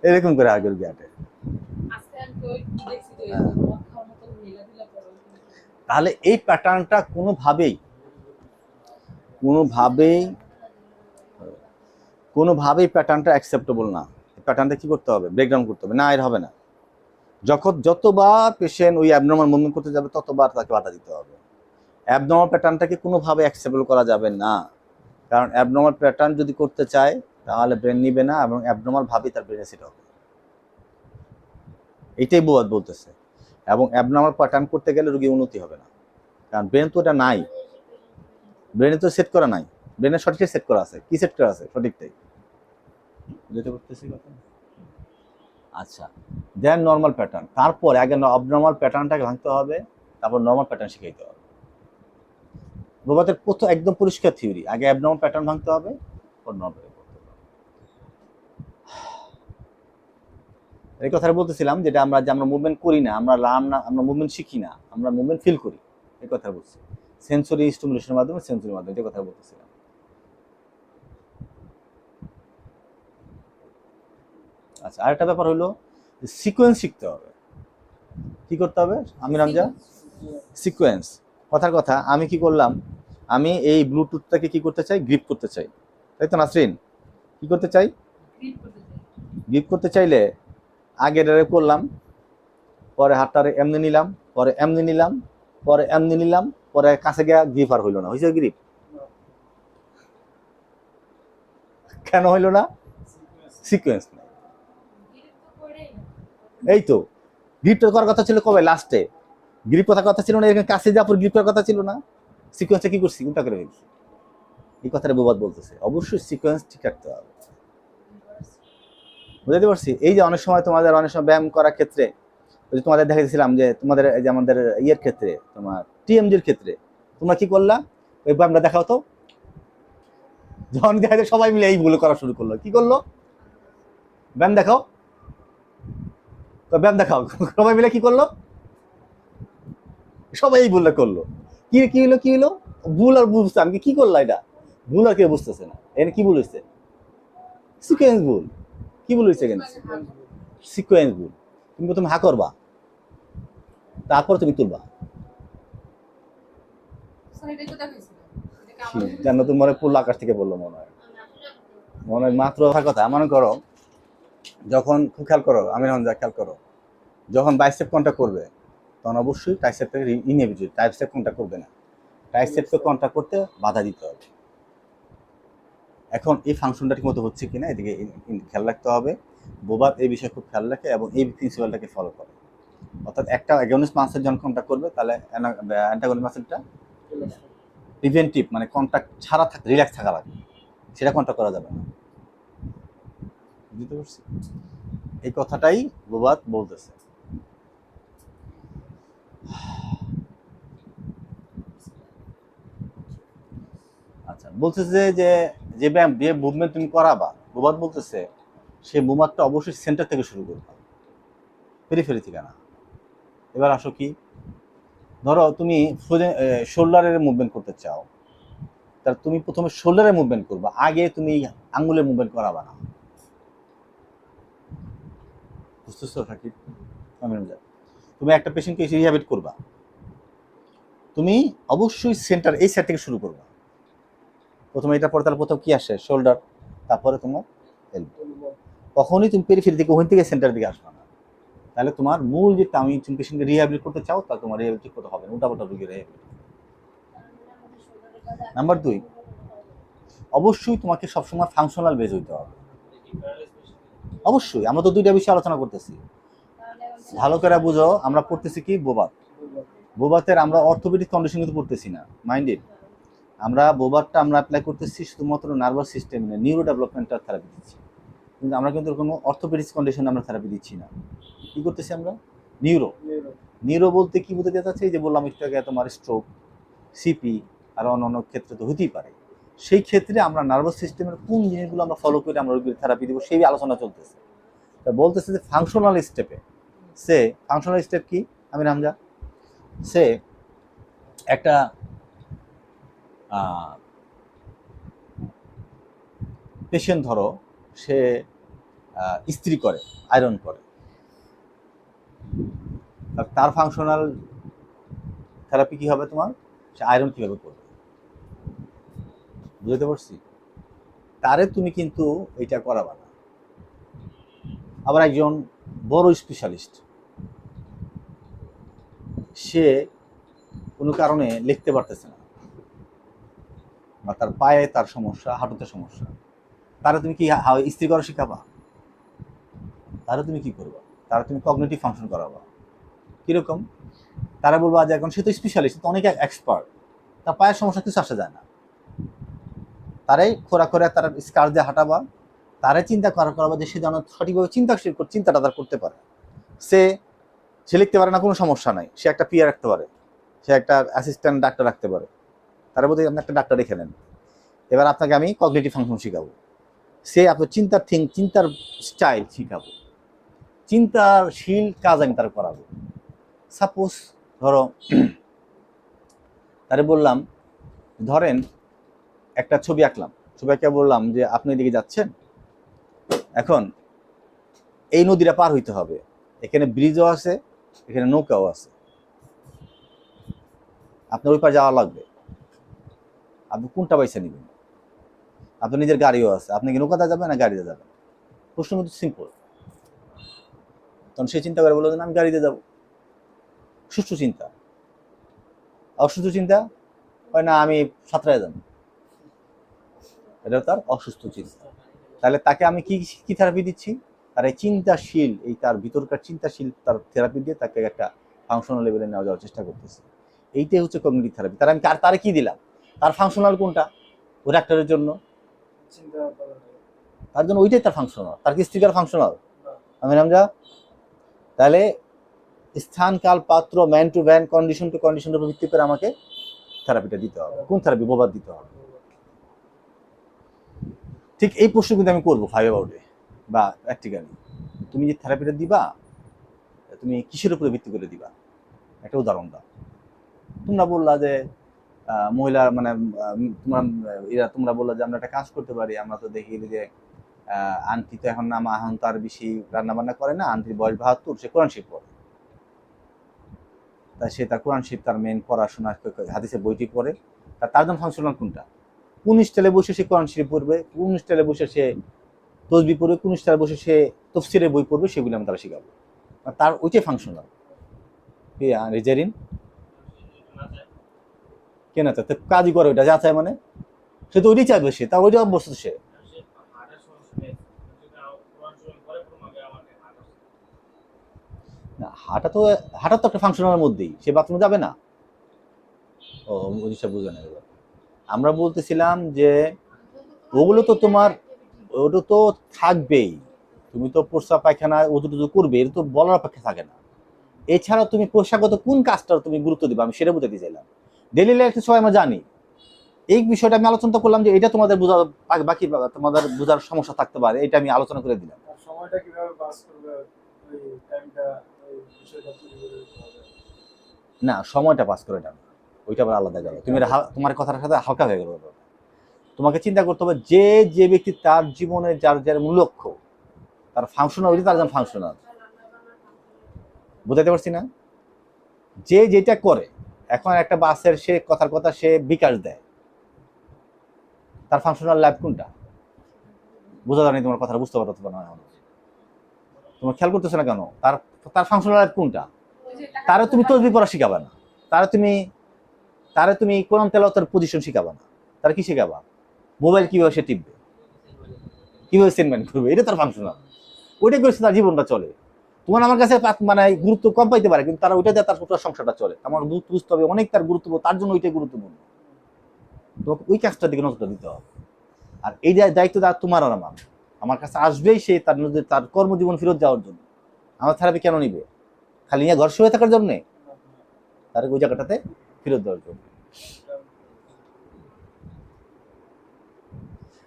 এরকম করে আগের গিয়াটে। তাহলে এই প্যাটার্নটা কোনোভাবেই কোনোভাবেই কোনোভাবেই প্যাটার্নটা অ্যাকসেপ্টেবল না। প্যাটার্নটা কি করতে হবে? ব্রেকডাউন করতে হবে। না, এর হবে না। যতবার পেশেন্ট ওই অ্যাবনর্মাল মুভমেন্ট করতে যাবে ততবার তাকে বাধা দিতে হবে। অ্যাবনর্মাল প্যাটার্নটাকে কোনোভাবে অ্যাকসেপ্টেবল করা যাবে না, কারণ অ্যাবনর্মাল প্যাটার্ন যদি করতে চায় তাহলে ব্রেন নিবে না এবং অ্যাবনর্মাল ভাবেই তার ব্রেনে সেট হবে। এটাই বোয়াদ বলতেছে। এবং অ্যাবনর্মাল প্যাটার্ন করতে গেলে রোগী উন্নতি হবে না, কারণ ব্রেন তো এটা নাই, ব্রেনে তো সেট করা নাই। ব্রেনে সঠিক সেট করা আছে। কি সেট করা আছে? সঠিকটাই যেটা করতেছি কথা। আচ্ছা, দেন নর্মাল প্যাটার্ন। তারপর আগে অবনর্মাল প্যাটার্নটাকে ভাঙতে হবে, তারপর নর্মাল প্যাটার্ন শিখাইতে হবে। প্রভাতের প্রথম একদম পরিষ্কার থিওরি, আগে অ্যাবনর্মাল প্যাটার্ন ভাঙতে হবে, পর নর্মাল। এই কথাটা বলতেছিলাম, যেটা আমরা মুভমেন্ট করি না, আমরা লার্ন না, আমরা মুভমেন্ট শিখি না, আমরা মুভমেন্ট ফিল করি। এই কথা বলছি, সেন্সরি স্টিমুলেশনের মাধ্যমে, সেন্সরির মাধ্যমে, যে কথা বলতেছিলাম। আচ্ছা, আরেকটা ব্যাপার হলো সিকোয়েন্স শিখতে হবে। কি করতে হবে আমি রামজা? সিকোয়েন্স। কথার কথা, আমি কি করলাম, আমি এই ব্লুটুথটাকে কি করতে চাই? গ্রিপ করতে চাই, তাই তো নাসরিন? কি করতে চাই? গ্রিপ করতে চাইলে আগে এটারে করলাম, পরে হাতটারে এমনি নিলাম, পরে এমনি নিলাম, পরে এমনি নিলাম, পরে কাছে গিয়া গ্রিপ আর হইলো না। হয়েছে গ্রিপ? কেন হইলো না? সিকোয়েন্স নাই। এই তো গ্রিপটা করার কথা ছিল কবে? লাস্টে। গ্রিপ করার কথা ছিল না, এখানে কাছে যাওয়ার পর গ্রিপ করার কথা ছিল না। সিকোয়েন্সটা কি করছি? উল্টা করে ফেলছি। এই কথাটা বিবাদ বলতেছে। অবশ্যই সিকোয়েন্স ঠিক রাখতে হবে। বুঝতে পারছি? এই যে অনেক সময় তোমাদের অনেক সময় ব্যায়াম করার ক্ষেত্রে তোমাদের দেখাইছিলাম যে তোমাদের এই যে আমাদের ইয়ের ক্ষেত্রে, তোমার টিএমজির ক্ষেত্রে তোমরা কি করলা? ওই ব্যায়ামটা দেখাও তো। যখন দেখা যায় সবাই মিলে এই ভুল করা শুরু করলো, কি করলো? ব্যায়াম দেখাও, তো ব্যায়াম দেখাও। সবাই মিলে কি করলো? সবাই এই ভুলটা করলো। কি কি হলো? কি হলো? ভুল আর বুঝতে আমি কি করলো? এটা ভুল আর কেউ বুঝতেছে না। এখানে কি ভুল হয়েছে? সিকোয়েন্স ভুল। কি ভুল হয়েছে এখানে? সিকোয়েন্স ভুল। তুমি প্রথমে হা করবা, তারপর তুমি তুলবা। জানো তুমি মনে পড়লো, আকাশ থেকে পড়লো মনে হয়, মনে হয় মাত্র কথা। মনে করো যখন, খুব খেয়াল করো আমি যা খেয়াল করো, যখন বাইসেপ কন্ট্যাক্ট করবে তখন অবশ্যই ট্রাইসেপটাকে ইনহিবিট, ট্রাইসেপ কন্ট্যাক্ট করবে না, ট্রাইসেপকে কন্ট্যাক্ট করতে বাধা দিতে হবে। এখন এই ফাংশনটা ঠিক মতো হচ্ছে কিনা এদিকে খেয়াল রাখতে হবে। বোবাত এই বিষয়ে খুব খেয়াল রাখে এবং এই প্রিন্সিপালটাকে ফলো করে। অর্থাৎ একটা অ্যাগনিস্ট মাসেল যখন কন্ট্যাক্ট করবে, তাহলে অ্যান্টাগনিস্ট মাসেলটা প্রিভেন্টিভ, মানে কন্ট্যাক্ট ছাড়া থাকা, রিল্যাক্স থাকা লাগে, সেটা কন্ট্যাক্ট করা যাবে না। বুঝতে পারছি? এই কথাটাই বোবাত বলতেছে। আচ্ছা, বলতেছে যে যে ব্যায়াম, যে মুভমেন্ট তুমি করাবা, বোবাত বলতেছে সেই মুভমেন্টটা অবশ্যই সেন্টার থেকে শুরু করবা, পেরিফেরি থেকে না। এবার আসো কি, ধরো তুমি শোল্ডারের মুভমেন্ট করতে চাও, তাহলে তুমি প্রথমে শোল্ডারের মুভমেন্ট করবা, আগে তুমি আঙ্গুলের মুভমেন্ট করাবা না। বুঝতেছো সাকিব? তুমি একটা পেশেন্টকে রিহ্যাবিট করবা, তুমি অবশ্যই সেন্টার এই সাইড থেকে শুরু করবা। প্রথমে এটা পরে, তাহলে প্রথম কি আসে? শোল্ডার, তারপরে তোমার এলবো। কখনই তুমি পেরিফেরি থেকে, ওখান থেকে সেন্টার দিকে আসবা না। তাহলে তোমার মূল যে তুমি পেশেন্টকে রিহ্যাবিলিট করতে চাও, তা তোমার রিহ্যাবিলিট করতে হবে না, উল্টাপাল্টা রোগীর রিহ্যাবিলিট। নাম্বার 2, অবশ্যই তোমাকে সবসময় ফাংশনাল বেজ হইতে হবে। অবশ্যই, আমরা তো দুইটা বিষয় আলোচনা করতেছি, ভালো করে বুঝো। আমরা পড়তেছি কি? বোবাত। বোবাতের আমরা অর্থোপেডিক কন্ডিশন কিন্তু পড়তেছি না, মাইন্ডেড। আমরা বোবাতটা আমরা অ্যাপ্লাই করতেছি শুধুমাত্র nervous system, neuro developmental therapy দিচ্ছি, কিন্তু আমরা কিন্তু কোনো অর্থোপেডিক কন্ডিশনে আমরা থেরাপি দিচ্ছি না। কি করতেছি আমরা? নিউরো। নিউরো বলতে কি বোঝাতে চাচ্ছে? এই যে বললাম একটু আগে, তোমার স্ট্রোক, সিপি আর অন্যান্য ক্ষেত্রে তো হতেই পারে। সেই ক্ষেত্রে আমরা নার্ভাস সিস্টেমের কোন জিনিসগুলো আমরা ফলো করে আমরা রোগীর থেরাপি দিব, সেই আলোচনা চলতেছে। তা বলতেছে যে ফাংশনাল স্টেপে, সে ফাংশনাল স্টেপ কি আমি রামজা? সে একটা পেশেন্ট, ধরো সে ইস্ত্রি করে, আয়রন করে, তার ফাংশনাল থেরাপি কি হবে তোমার? সে আয়রন কিভাবে করবে, বুঝতে পারছি? তারে তুমি কিন্তু এটা করাবা না। আবার একজন বড় স্পেশালিস্ট, সে কোনো কারণে লিখতে পারতেছে না, বা তার পায়ে তার সমস্যা, হাঁটুতে সমস্যা, তারা তুমি কি ইস্ত্রি করা শেখাবা? তারা তুমি কি করবা? তারা তুমি কগনিটিভ ফাংশন করাবা। কিরকম? তারা বলবা যে এখন সে তো স্পেশালিস্ট, তো অনেক এক্সপার্ট, তার পায়ের সমস্যা কিছু আসা যায় না, তারাই খোরা করে তার স্কার দিয়ে হাঁটাবা, তারাই চিন্তা করাবা যে সে যেন সঠিকভাবে চিন্তাটা তার করতে পারে। সে সে লিখতে পারে না, কোনো সমস্যা নাই, সে একটা পিয়া রাখতে পারে, সে একটা অ্যাসিস্ট্যান্ট ডাক্তার রাখতে পারে, তার মধ্যে আপনি একটা ডাক্তার রেখে নেন। এবার আপনাকে আমি কগনিটিভ ফাংশন শিখাবো, সে আপনার চিন্তার স্টাইল শিখাবো, চিন্তাশীল কাজ আমি তার করাবো। সাপোজ ধরো তারে বললাম, ধরেন একটা ছবি আঁকলাম, ছবি আঁকে বললাম যে আপনি এদিকে যাচ্ছেন, এখন এই নদীটা পার হইতে হবে, এখানে ব্রিজও আছে, এখানে নৌকাও আছে, আপনার ওই পার যাওয়া লাগবে, আপনি কোনটা পয়সা নেবেন? আপনার নিজের গাড়িও আছে, আপনি কি নৌকাতে যাবেন না গাড়িতে যাবেন? প্রশ্ন কিন্তু সিম্পল। তখন সে চিন্তা করে বললো যে আমি গাড়িতে যাব। সুষ্ঠু চিন্তা। অসুস্থ চিন্তা হয় না আমি সাঁতরায় যাব, এটা তার অসুস্থ চিন্তা। তাহলে তাকে আমি কি কি থেরাপি দিচ্ছি? তার এই চিন্তাশীল, এই তার ভিতরকার চিন্তাশীল তার থেরাপি দিয়ে তাকে একটা ফাংশনাল লেভেলে নেওয়া যাওয়ার চেষ্টা করতেছি। এইটাই হচ্ছে কমিউনিটি থেরাপি। তার আমি তারে কি দিলাম? তার ফাংশনাল কোনটা? ওই ডাক্তারের জন্য তার জন্য ওইটাই তার ফাংশনাল। তার কি স্টিকার ফাংশনাল? আমি নামজা। তাহলে স্থান, কাল, পাত্র, man to man, condition to কন্ডিশনের উপর ভিত্তি করে আমাকে থেরাপিটা দিতে হবে। কোন থেরাপি? বোবাদ দিতে হবে। ঠিক এই প্রশ্ন কিন্তু আমি করবো 5 আউটে বা প্র্যাকটিক্যালি। তুমি যে থেরাপিটা দিবা, তুমি কিসের উপরে ভিত্তি করে দিবা? একটা উদাহরণ দাও। তোমরা বললা যে মহিলা মানে তোমরা বললা যে আমরা একটা কাজ করতে পারি, আমরা তো দেখি যে আন্টি তো এখন তো আর বেশি রান্না বান্না করে না, আন্টির বয়স 72, সে কোরআন শিব পড়ে, তাই সে তার কোরআন শিব তার মেন পড়াশোনা, হাদিসের বইটি পড়ে। তার জন্য ফাংশনাল কোনটা? কোন স্টাইলে বসে সে কোরআন শরীফ পড়বে, কোন স্টাইলে বসে সে তসবি পড়বে, কোন স্টাইলে বসে সে তফসিরের বই পড়বে, সেগুলো আমি তারা শেখাবো। তার ওইটাই ফাংশনাল। রেজারিন কেন চায়? কাজই করে ওইটা, যা চায় মানে সে তো ওইটাই চাইবে, সে তার ওইটা অভ্যস্ত। সে হাঁটা তো একটা ফাংশনালের মধ্যেই, সে বাথরুমে যাবে না। ও জিনিসটা বুঝে না। আমরা বলতেছিলাম যে ওগুলো তো তোমার, ওটা তো থাকবেই, তুমি তো প্রস্রাব পায়খানা ওজু করবে, এটা তো বলার অপেক্ষা থাকে না। এছাড়া তুমি পেশাগত কোন কাজটা তুমি গুরুত্ব দিবে, আমি সেটা বুঝাতে চাইলাম। ডেইলি লাইফে সবাই আমরা জানি, এই বিষয়টা আমি আলোচনা করলাম যে এটা তোমাদের বোঝা, বাকি তোমাদের বোঝার সমস্যা থাকতে পারে, এটা আমি আলোচনা করে দিলাম। সময়টা কিভাবে পাস করবে, ওই টাইমটা, ওই বিষয়টা না, সময়টা পাস করে না, ওইটা আবার আলাদা গেল। তুমি তোমার কথার সাথে হালকা হয়ে গেল। তোমাকে চিন্তা করতে হবে যে যে ব্যক্তি তার জীবনে যার যার মূল লক্ষ্য, তার ফাংশনাল, ওইটা তার জন্য ফাংশনাল। বুঝাতে পারছি না? যে যেটা করে, এখন একটা বাসের সে কথার কথা সে বিকাশ দেয়, তার ফাংশনাল ল্যাব কোনটা? বোঝা যায়নি তোমার কথাটা, বুঝতে পারতো না এখন? তোমার খেয়াল করতেছো না কেন? তার তার ফাংশনাল ল্যাব কোনটা? তারে তুমি তসবিহ পড়া শিখাবা না, তারে তুমি কোরআন তেলাওয়াতের পজিশন শিখাবা না, তার কি শিখাবা? মোবাইল কিভাবে সে টিপবে, কিভাবে সেন্টমেন্ট করবে, এটা তার ফাংশনাল। ওইটা করেছে তার জীবনটা চলে। তোমার আমার কাছে মানে গুরুত্ব কম পাইতে পারে, কিন্তু তারা ওইটা দিয়ে তার পুরো সংসারটা চলে। আমার বুঝতে হবে অনেক তার গুরুত্বপূর্ণ, তার জন্য ওইটাই গুরুত্বপূর্ণ। তোমাকে ওই কাজটার দিকে নজরটা দিতে হবে। আর এই দায়িত্ব তোমার আর আমার কাছে আসবেই সে তার কর্মজীবন ফেরত যাওয়ার জন্য। আমার থেরাপি কেন নিবে? খালি নিয়ে ঘর শুয়ে থাকার জন্যে? তার ওই জায়গাটাতে ফেরত দেওয়ার জন্য।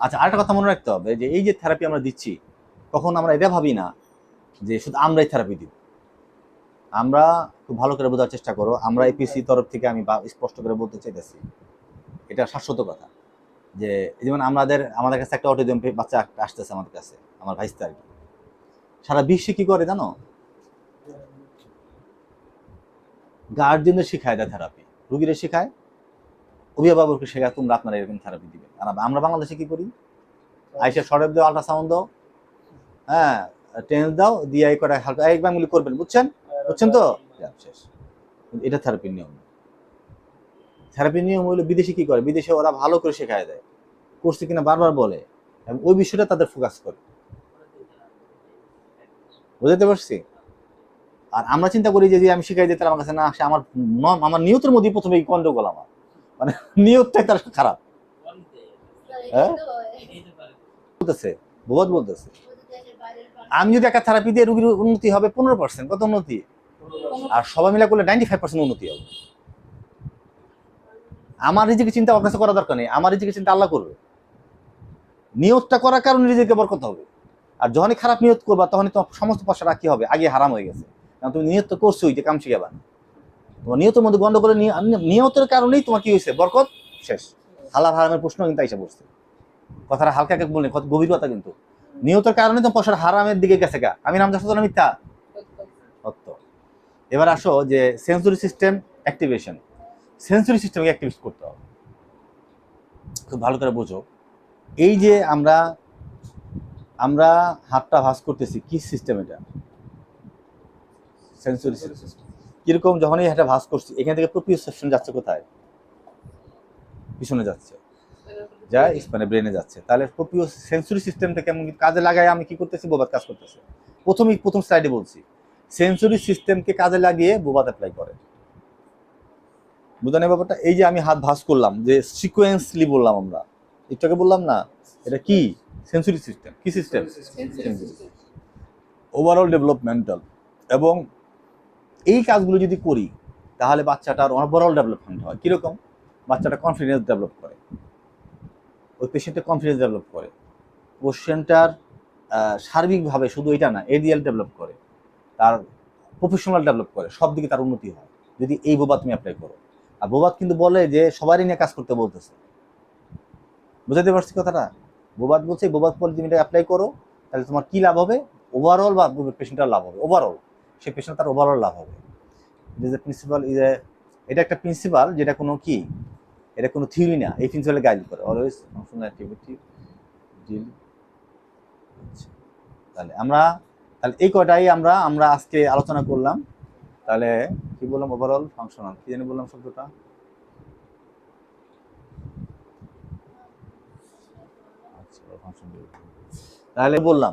আচ্ছা, আরেকটা কথা মনে রাখতে হবে যে এই যে থেরাপি আমরা দিচ্ছি, কখন আমরা এটা ভাবি না যে শুধু আমরাই থেরাপি দিব। আমরা খুব ভালো করে বোঝার চেষ্টা করো, আমরা এপিসি তরফ থেকে আমি স্পষ্ট করে বলতে চাইতেছি, এটা শাশ্বত কথা, যে যেমন আমাদের কাছে একটা অটিজম বাচ্চা আসতেছে আমার কাছে, আমার ভাইস্তা আর কি। সারা বিশ্বে কি করে জানো, গার্জেনদের শেখায় দেয় থেরাপি, রুগীরা শেখায়, অভিভাবককে শেখায় তোমরা আপনারা এরকম থেরাপি দিবেন। আর আমরা বাংলাদেশে কি করি, আইসা সরেব দাও, আল্ট্রাসাউন্ড দাও, হ্যাঁ টেন্স দাও, দিয়ে এই করে হালকা একবারগুলি করবেন, বুঝছেন বুঝছেন তো, শেষ। এটা থেরাপির নিয়ম। থেরাপির নিয়ম হলো বিদেশে কি করে, বিদেশে ওরা ভালো করে শেখায় দেয়, করছে কিনা বারবার বলে, এবং ওই বিষয়টা তাদের ফোকাস করে। বুঝতে পারছি? আর আমরা চিন্তা করি যে আমি শিখাই দিই, তার আমার কাছে না আসে, আমার নিয়তের মধ্যে প্রথমে গন্ডগোল, আমার মানে নিয়তটাই তার খারাপ। হ্যাঁ বলতেছে, বোধ বলতেছে আমি যদি একটা থেরাপি দিয়ে রুগীর উন্নতি হবে 15%, কত উন্নতি, আর সবাই মিলে করলে 95% উন্নতি হবে। আমার নিজেকে চিন্তা আপনার কাছে করা দরকার নেই, আমার নিজেকে চিন্তা আল্লাহ করবে। নিয়তটা করার কারণে নিজেকে বরকত হবে। আর যখনই খারাপ নিয়ত করবা তখনই তোমার সমস্ত পয়সাটা কি হবে, আগে হারাম হয়ে গেছে, কারণ তুমি নিয়ত তো করছোই যে কাম শিখাবা। তোমার নিয়তের মধ্যে গন্ডগোলের নিয়তের কারণেই তোমার কি হয়েছে, বরকত শেষ। হালাল হারামের প্রশ্ন কিন্তু আইসা বসছে, কথাটা হালকা বলে কত গভীর কথা, কিন্তু নিয়তের কারণে তো পয়সাটা হারামের দিকে গেছে গা। আমি নাম যাচ্ছি মিথ্যা সত্য। এবার আসো যে সেন্সরি সিস্টেম অ্যাক্টিভেশন, সেন্সরি সিস্টেমকে অ্যাক্টিভেট করতে হবে। খুব ভালো করে বোঝো, এই যে আমরা হাতটা ভাঁজ করতেছি, কি সিস্টেম এটা, সেন্সরি সিস্টেম। কিরকম, যখনই হাতটা ভাঁজ করছি এখান থেকে প্রপিওসেপশন যাচ্ছে কোথায়, পিছনে যাচ্ছে, যায় মানে ব্রেনে যাচ্ছে। তাহলে প্রপিও সেন্সরি সিস্টেমটা কেমন কাজে লাগায় আমি কি করতেছি, বোবাদ কাজ করতেছে। প্রথম স্লাইডে বলছি, সেন্সরি সিস্টেমকে কাজে লাগিয়ে বোবাদ অ্যাপ্লাই করে। বুঝলেন ব্যাপারটা? এই যে আমি হাত ভাঁজ করলাম, যে সিকোয়েন্সলি বললাম আমরা, এটাকে বললাম না, এটা কি সেন্সরি সিস্টেম, কি সিস্টেম, ওভারঅল ডেভেলপমেন্টাল। এবং এই কাজগুলো যদি করি তাহলে বাচ্চাটার ওভারঅল ডেভেলপমেন্ট হয়। কিরকম, বাচ্চাটা কনফিডেন্স ডেভেলপ করে, ওই পেশেন্টের কনফিডেন্স ডেভেলপ করে, পেশেন্টটার সার্বিকভাবে শুধু এটা না, এডিএল ডেভেলপ করে, তার প্রফেশনাল ডেভেলপ করে, সব দিকে তার উন্নতি হয় যদি এই বোবাদ তুমি অ্যাপ্লাই করো। আর বোবাদ কিন্তু বলে যে সবারই নিয়ে কাজ করতে বলতেছে, বুঝাতে পারছি কথাটা? বোবাদ বলছে বোবাদ বলে তুমি এটা অ্যাপ্লাই করো, তাহলে তোমার কি লাভ হবে, ওভারঅল বা পেশেন্টের লাভ হবে, ওভারঅল সেই পেশেন্ট তার ওভারঅল লাভ হবে। প্রিন্সিপাল এটা একটা প্রিন্সিপাল, যেটা কোনো কি, এটা কোনো থিওরি না, এই প্রিন্সিপালে গাইড করে অলওয়েজ ফাংশনাল অ্যাক্টিভিটি ডিল। তাহলে এই কয়টাই আমরা আজকে আলোচনা করলাম। তাহলে কি বললাম, ওভারঅল ফাংশনাল, কি জানি বললাম শব্দটা, তাহলে বললাম